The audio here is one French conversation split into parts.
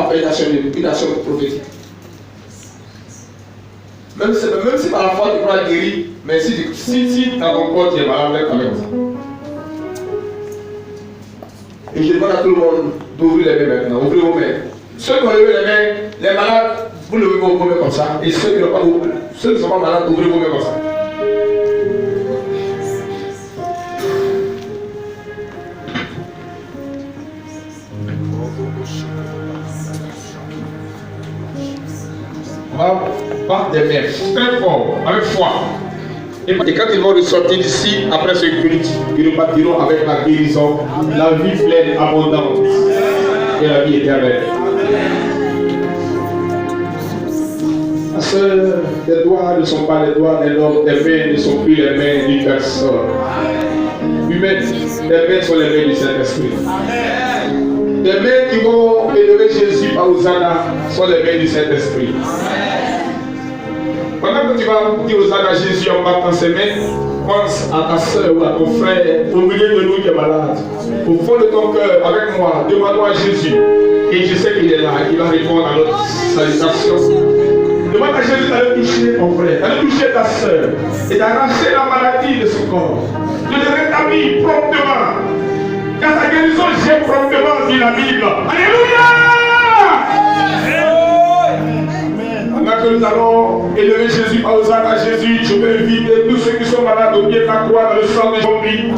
appelle une action prophétique. Même si par la foi tu crois guérir, mais si dans ton corps tu es malade, avec ça. Et je demande à tout le monde d'ouvrir les mains maintenant. Ouvrez vos mains. Ceux qui ont levé les mains, les malades, vous levez vos mains comme ça. Et ceux qui n'ont pas ouvert, ceux qui ne sont pas malades, ouvrez vos mains comme ça. On va battre des mains très fort, avec foi. Et quand ils vont ressortir d'ici, après ce culte, ils repartiront avec la guérison, la vie pleine, abondante et la vie éternelle. Parce que les doigts ne sont pas les doigts d'un homme, les mains ne sont plus les mains d'une personne humaine. Les mains sont les mains du Saint-Esprit. Les mains qui vont élever Jésus à Hosanna sont les mains du Saint-Esprit. Pendant que tu vas dire Hosanna à Jésus en battant ses mains, pense à ta soeur ou à ton frère au milieu de nous qui est malade. Au fond de ton cœur, avec moi, demande-moi à Jésus. Et je sais qu'il est là, il va répondre à notre salutation. Demande à Jésus d'aller toucher ton frère, d'aller toucher ta soeur et d'arracher la maladie de son corps, de le rétablir promptement. Car sa guérison j'ai promptement, dit la Bible. Alléluia! Pendant que nous allons élever Jésus à Hosanna à Jésus, je vais inviter tous ceux qui sont malades au pied de la croix dans le sang de Jésus.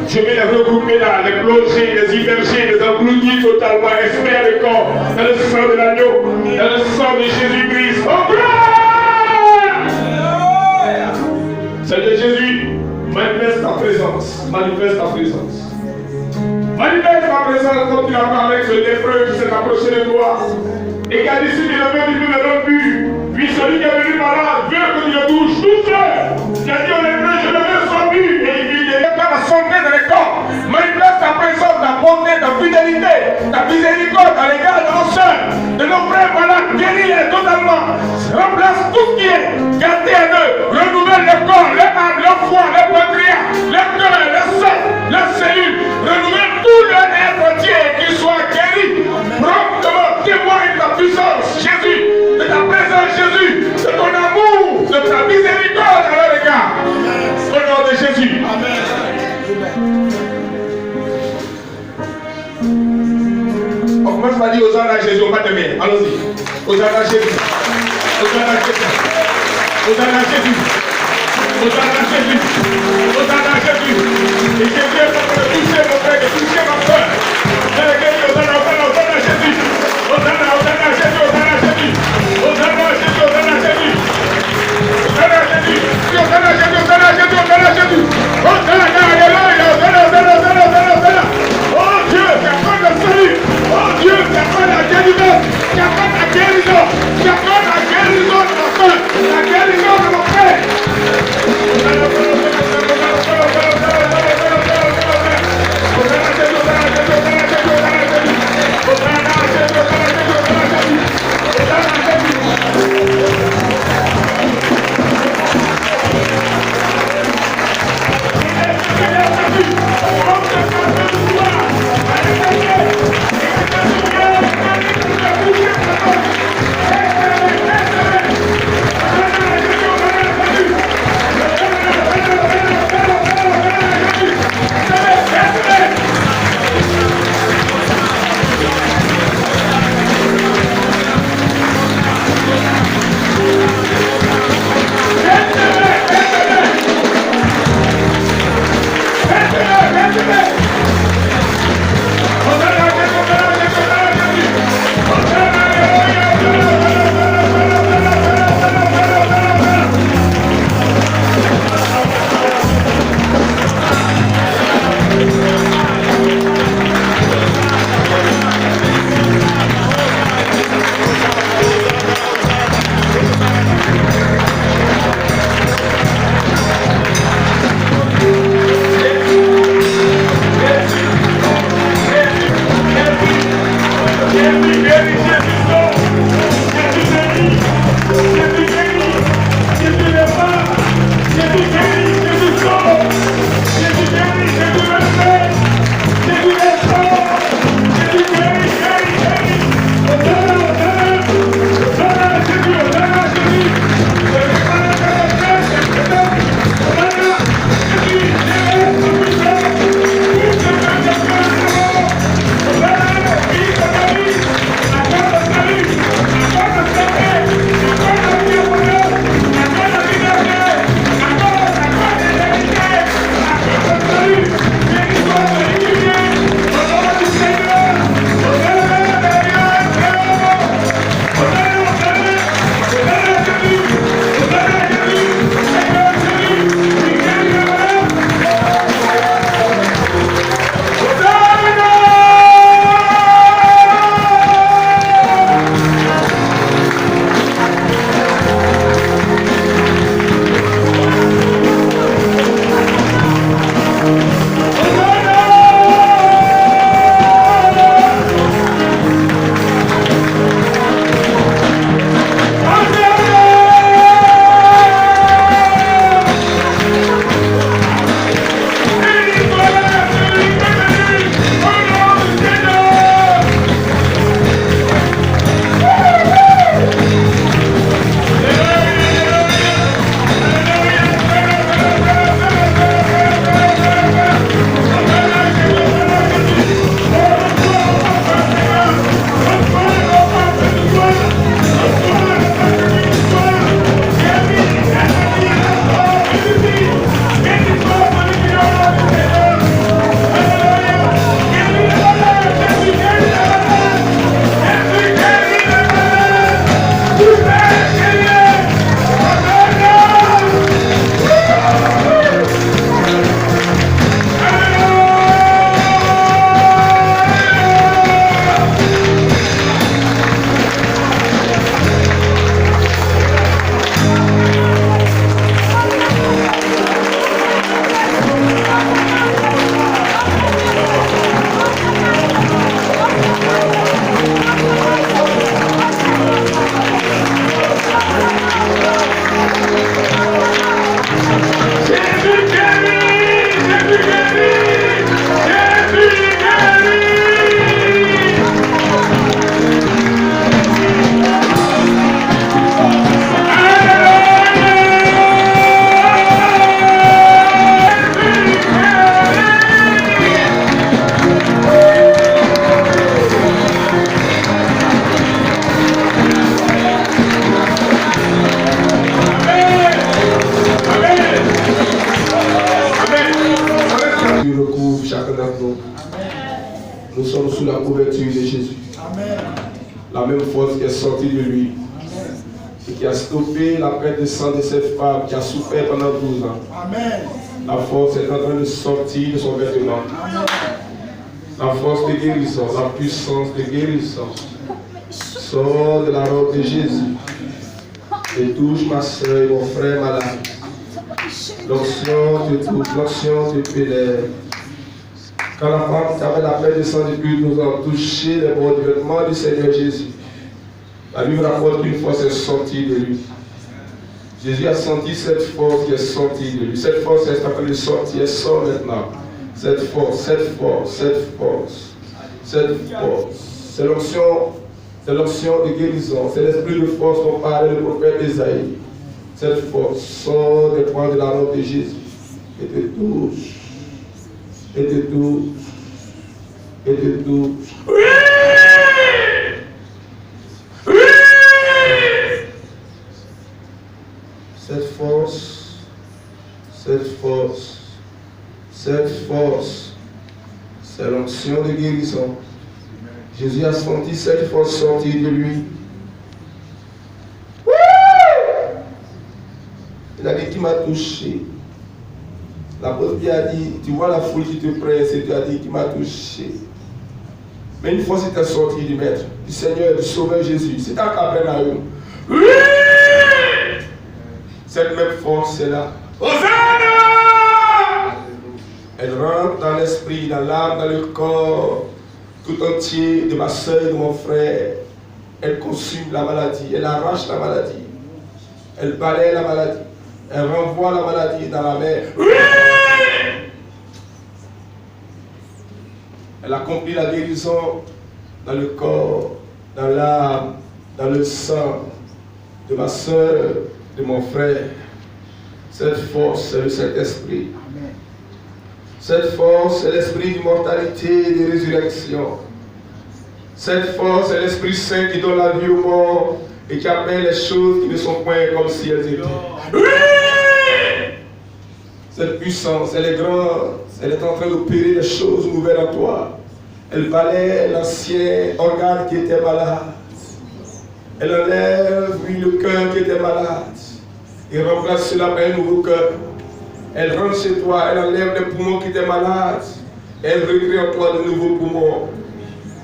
Je vais les regrouper là, les plongés, les immergés, les engloutis totalement, experts de corps, dans le sang de l'agneau, dans le sang de Jésus-Christ. Oh gloire! Seigneur Jésus, manifeste ta présence, manifeste ta présence. Manifeste ta présence comme tu l'as parlé avec ce lépreux qui s'est approché de toi. Et qui a décidé de lever du plus de l'homme pu. Puis celui qui est venu par là veut que tu le touches tout seul. Qui a dit au lépreux, je le veux sans but. Et il dit, il n'est pas la santé de l'écorce. Manifeste ta présence, ta bonté, ta fidélité, ta miséricorde à l'égard de nos soeurs, de nos frères malades. Guéris-les totalement. Remplace tout ce qui est gâté à eux. Renouvelle le corps, les âmes, le foie, le pancréas, le cœur, le sang, les cellules. Renouvelle tout le être entier qui soit guéri. Promptement, témoigne de ta puissance, Jésus, de ta présence, Jésus, de ton amour, de ta miséricorde à leur égard. Au nom de Jésus. Amen. On commence par dire Hosanna à Jésus, on va te mettre. Allons-y. Hosanna à Jésus. Hosanna à Jésus. Hosanna à Jésus. Hosanna à Jésus. Hosanna à Jésus. Et Jésus est en train de toucher mon frère, de toucher ma soeur. Hosanna, Hosanna, Hosanna à Jésus. Hosanna, Hosanna à Jésus, Hosanna à Jésus. Hosanna à Jésus, Hosanna à Jésus. Hosanna à Jésus. Hosanna à Jésus, Hosanna à Jésus, Hosanna à Jésus. Hosanna, alléluia, Hosanna, Hosanna, Hosanna, Hosanna, Hosanna. Oh Dieu, qui accorde le salut. Oh Dieu, qui accorde la délivrance. Qui accorde la guérison. Qui accorde la guérison de ma soeur. La guérison de mon frère. Hosanna, Hosanna, Hosanna, Hosanna, Hosanna, Hosanna, Hosanna, Hosanna. Hosanna à Jésus, Hosanna à Jésus, Hosanna à Jésus, Hosanna à Jésus. Hosanna à Jésus, Hosanna à Jésus, Hosanna à Jésus. sous la couverture de Jésus. Amen. La même force qui est sortie de lui. Amen. Et qui a stoppé la perte de sang de cette femme qui a souffert pendant 12 ans. Amen. La force est en train de sortir de son vêtement. Amen. La force de guérison, la puissance de guérison sort de la robe de Jésus et touche ma soeur et mon frère malade. L'onction te touche, l'onction te pénètre. Quand la femme qui avait la perte de sang depuis 12 ans touché les bords du vêtement du Seigneur Jésus, la Bible rapporte qu'une force est sortie de lui. Jésus a senti cette force qui est sortie de lui. Cette force est en train de sortir, elle sort maintenant. Cette force, cette force, cette force, cette force. C'est l'onction de guérison. C'est l'esprit de force dont parlait le prophète Esaïe. Cette force sort des points de la robe de Jésus et te touche. Et te touche. Et te touche. Oui! Oui! Cette force, cette force, cette force, c'est l'onction de guérison. Jésus a senti cette force sortir de lui. Il a dit qui m'a touché. L'apôtre Pierre a dit, tu vois la foule qui te presse et tu as dit qui m'a touché. Mais une fois c'était sorti du Maître, du Seigneur, du Sauveur Jésus. C'est un Capernaum. Oui! Cette même force est là. Hosanna! Elle rentre dans l'esprit, dans l'âme, dans le corps tout entier de ma soeur et de mon frère. Elle consume la maladie, elle arrache la maladie, elle balaye la maladie, elle renvoie la maladie dans la mer. Oui! Elle accomplit la guérison dans le corps, dans l'âme, dans le sang de ma soeur, de mon frère. Cette force, c'est le Saint-Esprit. Cette force, c'est l'esprit d'immortalité et de résurrection. Cette force, c'est l'Esprit Saint qui donne la vie aux morts et qui appelle les choses qui ne sont point comme si elles étaient. Oui! Cette puissance, elle est grande. Elle est en train d'opérer des choses nouvelles en toi. Elle balaie l'ancien organe qui était malade. Elle enlève, oui, le cœur qui était malade. Et remplace cela par un nouveau cœur. Elle rentre chez toi, elle enlève les poumons qui étaient malades. Elle recrée en toi de nouveaux poumons.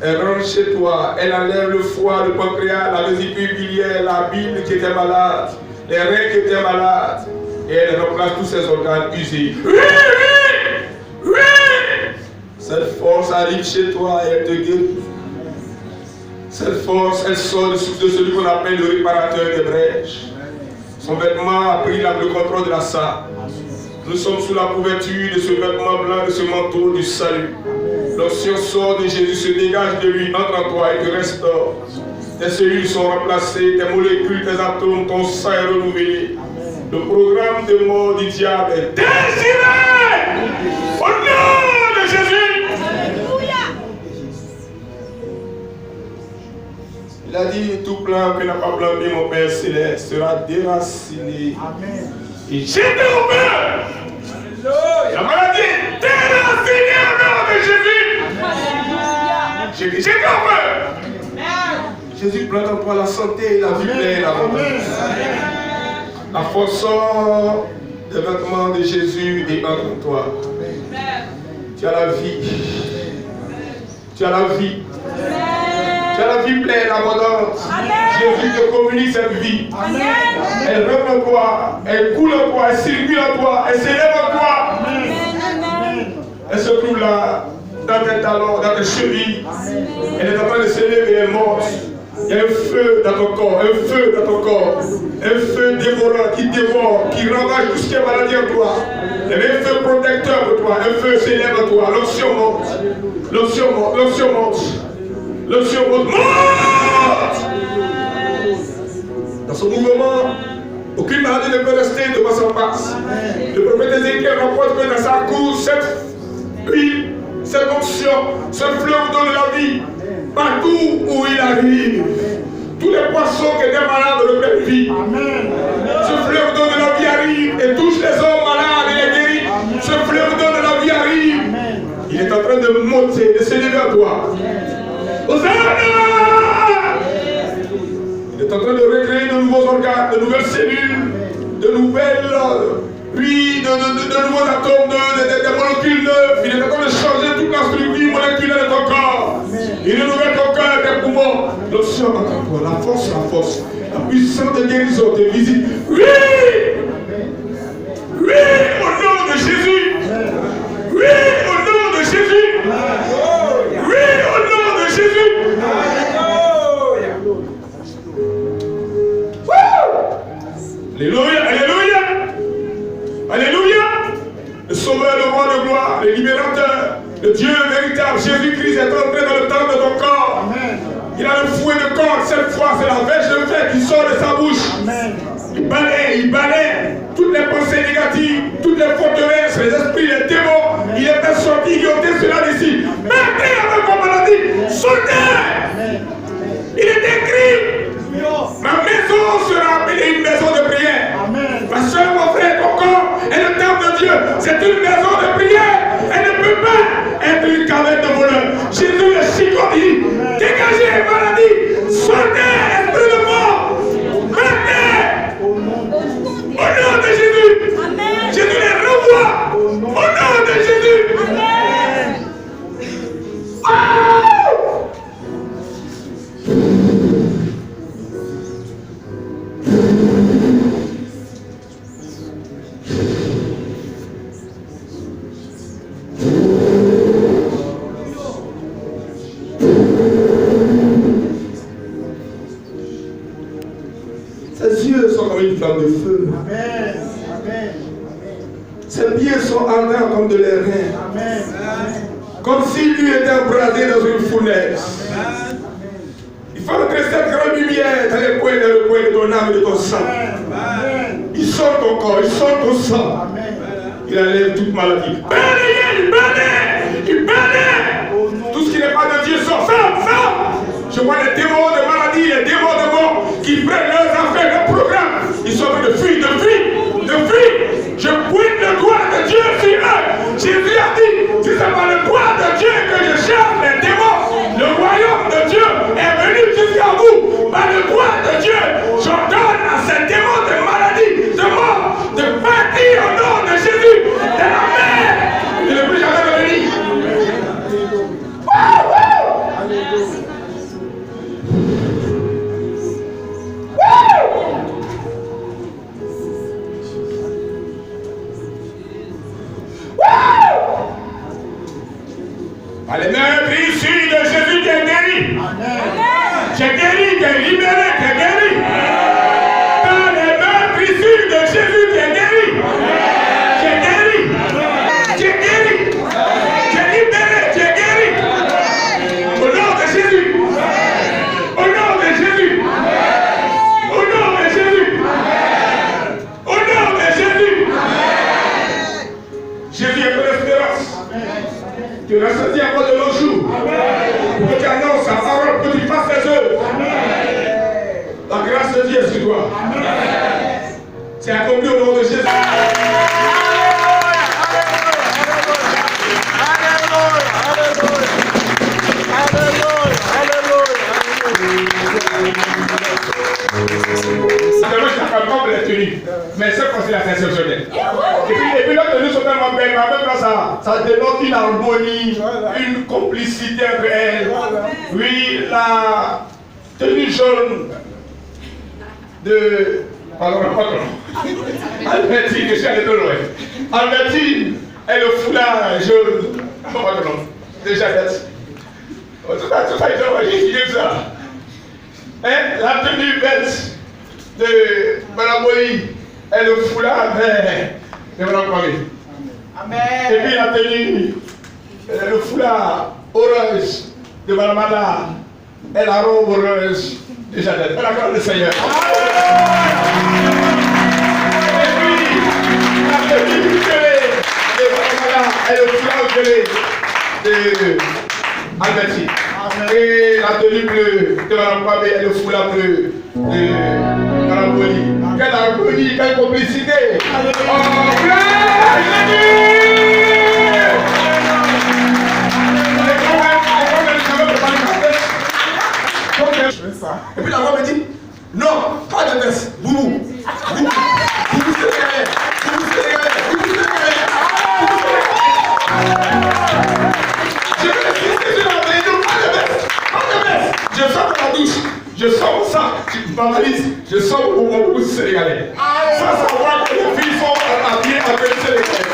Elle rentre chez toi, elle enlève le foie, le pancréas, la vésicule biliaire, la bile qui était malade, les reins qui étaient malades. Et elle remplace tous ces organes usés. Oui, oui, oui. Cette force arrive chez toi et elle te guérit. Cette force, elle sort de celui qu'on appelle le réparateur des brèches. Son vêtement a pris le contrôle de la salle. Nous sommes sous la couverture de ce vêtement blanc, de ce manteau du salut. L'onction sort de Jésus, se dégage de lui, entre en toi et te restaure. Tes cellules sont remplacées, tes molécules, tes atomes, ton sang est renouvelé. Le programme de mort du diable est déchiré au nom de Jésus. Il a dit, tout plan que n'a pas planté mon Père Céleste sera déraciné. Amen. Et jeté au feu. La maladie est déracinée au nom de Jésus. J'ai dit, jeté au feu. Jésus plante en toi la santé, la vie pleine, l'abondance. La force sort des vêtements de Jésus et entre en toi. Tu as la vie. Tu as la vie. Tu as la vie pleine, abondante. Jésus te communique cette vie. Amen. Elle rentre en toi, elle coule en toi, elle circule en toi, elle s'élève en toi. Amen. Elle se trouve là, dans tes talons, dans tes chevilles. Amen. Elle est en train de s'élever, elle est morte. Il y a un feu dans ton corps, un feu dans ton corps. Un feu dévorant qui dévore, qui ravage tout ce qui est maladie en toi. Il y a un feu protecteur pour toi, un feu s'élève en toi. L'onction monte. L'onction monte, l'onction monte. L'onction monte. Dans ce mouvement, aucune maladie ne peut rester devant sa face. Le prophète Ézéchiel rapporte que dans sa cour, cette huile, cette onction, ce fleuve donne la vie. Partout où il arrive, tous les poissons qui étaient malades reprennent vie. Ce fleuve donne la vie arrive et touche les hommes malades et les guérit. Ce fleuve donne la vie arrive. Il est en train train de monter, de s'élever à toi. Hosanna! Il est en train de recréer de nouveaux organes, de nouvelles cellules, de nouvelles, oui, de nouveaux atomes, de molécules neuves. Il est en train de changer toute la structure moléculaire de ton corps. Il renouvelle ton cœur, tes poumons. L'option dans ton corps, la force, la puissance de guérison, de visite. Oui! Oui, au nom de Jésus! Oui, au nom de Jésus! Oui, au nom de Jésus! Alléluia, alléluia, alléluia. Le sauveur, le roi de gloire, le libérateur, le Dieu véritable, Jésus-Christ est entré dans le temple de ton corps. Amen. Il a le fouet de corps, cette fois c'est la verge de fer qui sort de sa bouche. Amen. Il balaie toutes les pensées négatives, toutes les forteresses, les esprits, les démons. Amen. Il est fait sortir, il ôté cela d'ici. Mettez avec vos maladies, sautez. Il est écrit. Ma maison sera appelée une maison de prière. Amen. Ma soeur, mon frère, ton corps est le temple de Dieu. C'est une maison de prière. Elle ne peut pas être une caverne de voleurs. Jésus le chicote, il dit, dégagez les maladies, sortez, esprit de mort, mettez au nom de Jésus. Amen. Jésus les renvoie au nom de Jésus. Amen. Oh! Ses yeux sont comme une flamme de feu. Amen. Amen. Ses pieds sont ardents comme de l'airain. Amen. Comme s'il lui était embrasé dans une fournaise. Amen. Il faut entrer cette grande lumière dans le coin de ton âme et de ton sang. Amen. Il sort ton corps, il sort ton sang. Amen. Il enlève toute maladie. Il bannit. Tout ce qui n'est pas de Dieu sort. Je vois les démons de maladie, les démons de mort qui prennent leurs affaires, leurs programmes. Ils sont en train de fuir. Je pointe le doigt de Dieu sur eux. Jésus a dit, si c'est par le doigt de Dieu que je cherche les démons, le royaume de Dieu est venu jusqu'à vous. Par le doigt de Dieu, j'ordonne à ces démons de maladie, de mort, de partir au nom de Jésus, de la mer. Et ne plus jamais revenir. Par les mains issues de Jésus qui est guéri. Qui est guéri, qui est libéré, qui est guéri. Par les mains issues de Jésus qui est guéri. Qui est guéri. Qui est guéri. Qui est libéré, qui est guéri. Au nom de Jésus. Au nom de Jésus. Au nom de Jésus. Au nom de Jésus. Jésus est ton espérance. Tu ressentis encore de nos jours. Pour que tu annonces sa parole, que tu fasses tes œuvres. La grâce de Dieu est sur toi. C'est accompli au nom de Jésus. Mais c'est parce qu'il a fait exceptionnel. Et puis leurs tenues sont tellement belles, mais en même temps ça dénote une harmonie, une complicité entre elles. Oui, la tenue jaune de... Pardon. Albertine, je suis allé de loin. Albertine et le foulard jaune. Pardon. Déjà fait. Tout ça, j'ai dit ça. La tenue verte de Mme Moïse et le foulard vert de Mme Kwame. Amen. Et puis la tenue, le foulard orange de Mme Ada et la robe orange de Jeannette. La gloire du Seigneur. Et puis la tenue gelée de Mme Ada et le foulard gelé de Albertine. Et la tenue bleue de Mme Kwame et le foulard bleu de Mme Boli. Quelle harmonie, quelle complicité. Oh, gloire à Jésus. Boubou. Boubou sénégalais. Boubou sénégalais. Boubou sénégalais. Je vais résister sur la réunion. Pas de baisse. Je sors de la douche. Je sors ça. Ma valise. Je sors pour mon boubou sénégalais. Ça voit que les filles sont habillées avec les sénégalais.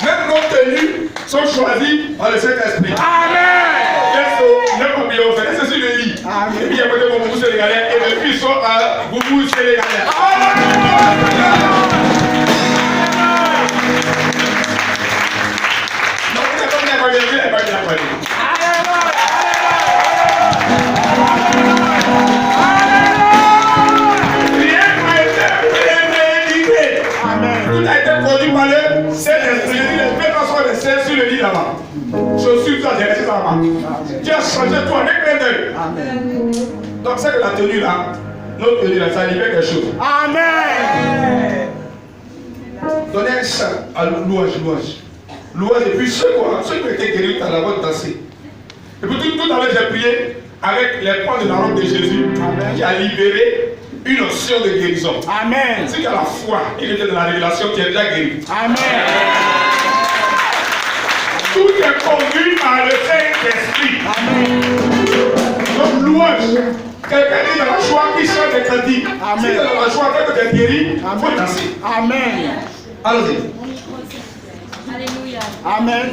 Même nos tenues sont choisies par le Saint-Esprit. Amen. C'est sur le lit. Et puis il y a côté mon boubou sénégalais et les filles sont à boubou sénégalais. Non, vous n'avez pas bien vu, pas bien vu. Tout a été produit par le Saint-Esprit. Les façons de serre sur le lit là-bas. Je suis tout à fait là-bas. Tu as changé toi avec les deux. Donc c'est que la tenue là, notre tenue là, ça libère quelque chose. Amen. Donnez un chant à louange. Louange et puis ceux qui ont été guéris à la voix de danser. Et puis tout à l'heure j'ai prié avec les points de la robe de Jésus qui a libéré une option de guérison. Amen. Si tu as la foi et que tu as de la révélation, tu es déjà guéri. Amen. Tout est conduit par le Saint-Esprit. Amen. Donc louange. Quelqu'un dit dans la joie qui chante des cantiques. Amen. Si tu es dans la joie que tu es guéri, il faut danser. Amen. Allons-y. Alléluia. Amen.